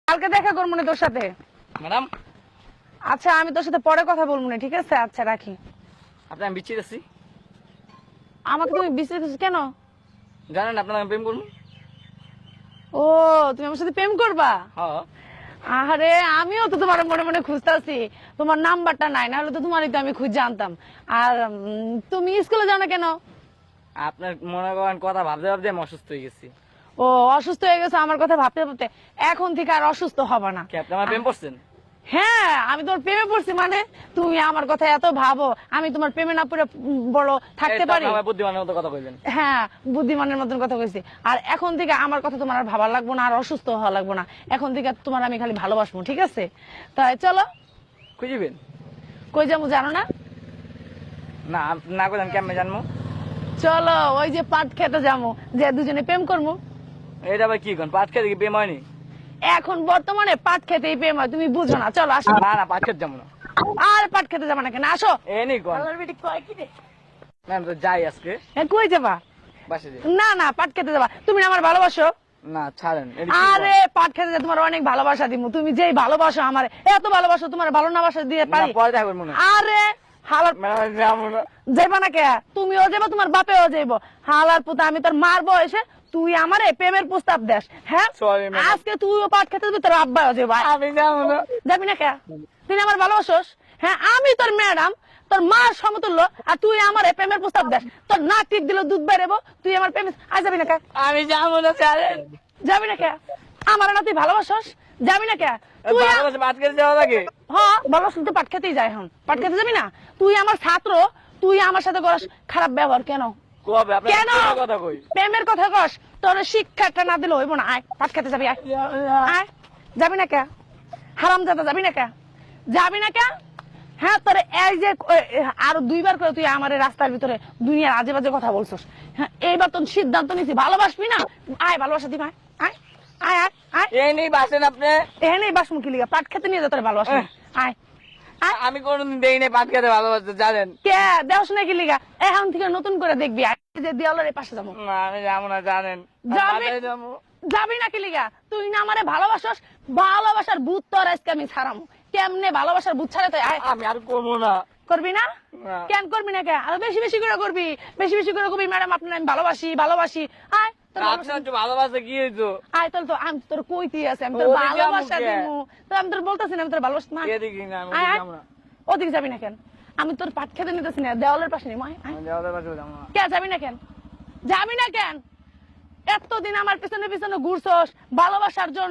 কালকে দেখা করবো না তোর সাথে। ম্যাডাম আচ্ছা আমি তোর সাথে পরে কথা বলবো না, ঠিক আছে? আচ্ছা রাখি। আপনি আমি বিচ্ছিত আছি, আমাকে তুমি বিশ্রাম কেন? জানেন আপনার আমি প্রেম করবো। ও তুমি আমার সাথে প্রেম করবা? হ্যাঁ আরে আমিও তো তোমার মনে মনে খুঁজতেছি, তোমার নাম্বারটা নাই, না হলে তো তোমারই তো আমি খুঁজ জানতাম। আর তুমি স্কুলে যাও না কেন? আপনার মনে করেন কথা ভাবতে ভাবতে আমি অসুস্থ হয়ে গেছি। ও অসুস্থ হয়ে গেছো আমার কথা ভাবতে ভাবতে? এখন থেকে আর অসুস্থ হবে না। কি আপনি আমার প্রেম করছেন? হ্যাঁ আমি তোমার প্রেমে পড়ছি, মানে তুমি আমার কথা এত ভাবো, আমি তোমার প্রেমে না পড়ে বড় থাকতে পারি? আমার বুদ্ধিমানের মতো কথা কইলেন। হ্যাঁ বুদ্ধিমানের মতন কথা কইছি। আর এখন থেকে আমার কথা তোমার আর ভাবা লাগবো না, আর অসুস্থ হওয়া লাগবো না। এখন থেকে তোমার আমি খালি ভালোবাসবো, ঠিক আছে? তাই চলো। খুঁজিবেন? কই যাবো জানো না? না না করেন কেমনে জানবো? চলো ওই যে পাট খেতে যাবো, যে দুজনে প্রেম করবো। এটা আবার কি কোন পাট খেতে কি প্রেম হয়নি? এখন বর্তমানে পাট খেতেই প্রেম হয়, তুমি বুঝো না। চলো আসো। না না পাট খেতে যাবো না। আর পাট খেতে যাবো না কেন? আসো। এনি কোন ম্যাম তো যাই আজকে কই যাবা? বাসে যাই। না না পাট খেতে যাবা, তুমি না আমার ভালোবাসো? না ছাড়েন। এটা কি আরে পাট খেতে যা তোমার অনেক ভালোবাসা দিমু, তুমি যেই ভালোবাসো আমার, এত ভালোবাসো তোমার ভালো না বাসা দিয়ে কোন? পারি? না, পরে থাকবেন মনে হয়। আরে হালার ম্যাডাম যাবো না। যাইবা না কে? তুমিও যাইবা, তোমার বাপেও যাইব। হালার পুতা আমি তোর মারবো এসে, তুই আমারে প্রেমের প্রস্তাব দেস? হ্যাঁ Sorry, madam. আজকে তুইও পাট খেতে যাবি, তোর আব্বাও যাইবা। আমি যাবো না। যাবি না কে? তুই না আমার ভালোবাসোস? হ্যাঁ আমি তোর ম্যাডাম, তোর মার সমতুল্য, আর তুই আমার প্রেমের প্রস্তাব দেস? তোর নাক টিপ দিল দুধ বেরোবো, তুই আমার প্রেমে আজ যাবি না কে? আমি যাবো না ছাড়েন। যাবি না কে? আমার না তুই ভালোবাসোস? যাবি না কে? তুই ভালোবাসে পাট খেতে যাওয়া লাগে? হ্যাঁ ভালোবাসা তো পাট খেতেই যায়। এখন পাট খেতে যাবি না? তুই আমার ছাত্র, তুই আমার সাথে করাস খারাপ ব্যবহার কেন? কবে আপনার কেন প্রেমের কথা কই? প্রেমের কথা কস? তোর শিক্ষাটা না দিলে হইব না। আয় পাট খেতে যাবি, আয় আয়। যাবি না কে? হারামজাদা যাবি না কে? যাবি না কে? হ্যাঁ তোর এই যে আরো দুইবার করে তুই আমার রাস্তার ভিতরে দুনিয়ার আজে বাজে কথা বলছস। হ্যাঁ এইবার তোর সিদ্ধান্ত নিছি, ভালোবাসবি না? আয় ভালোবাসা দিবি, আয় আয় আয় আয়। এই নেই বাসেন আপনি। এখানে বাসমুখী লিগা পাট খেতে নিয়ে যা, তোর ভালোবাসা। আয় আয়। আমি কোনদিন দেই নাই পাট খেতে ভালোবাসতে জানেন? কে দেওস নাকি লিগা? এখন থেকে নতুন করে দেখবি, আয় যে দেওয়ালের পাশে যাবো। না আমি যাবো না জানেন। যাবি? বাসায় যাবো। যাবি নাকি লিগা? তুই না আমারে ভালোবাসস, ভালোবাসার ভূত তোর আজকে আমি ছাড়ামু। কেমনে ভালোবাসার ভূত ছাড়ে তুই? আয়। আমি আর করবো না। করবি না? না। কেন করবি না? কে আর বেশি বেশি করে করবি, বেশি বেশি করে করবি। ম্যাডাম আপনার আমি ভালোবাসি ভালোবাসি। আয় তোর ভালোবাসা- আপনার একটু ভালোবাসা কি হইতো? আয় তোর তো আমি তোর কইতে আছে, আমি তোর ওদিকে যাবো ভালোবাসা কে? দিমু। তো আমি তোর বলতেছি না আমি তোর ভালোবাসি না। এদিকে না আমি আয় ওদিকে আয়। যাবো না। ওদিকে যাবি না কেন? আমি তোর পাট খেতে নিতেছি না, দেওয়ালের পাশে নিমু। আয় আয়। আমি দেওয়ালের পাশে যাবো না। কে যাবি না কেন? যাবি না কেন? এতদিন আমার পিছনে পিছনে ঘুরছস ভালোবাসার জন্য।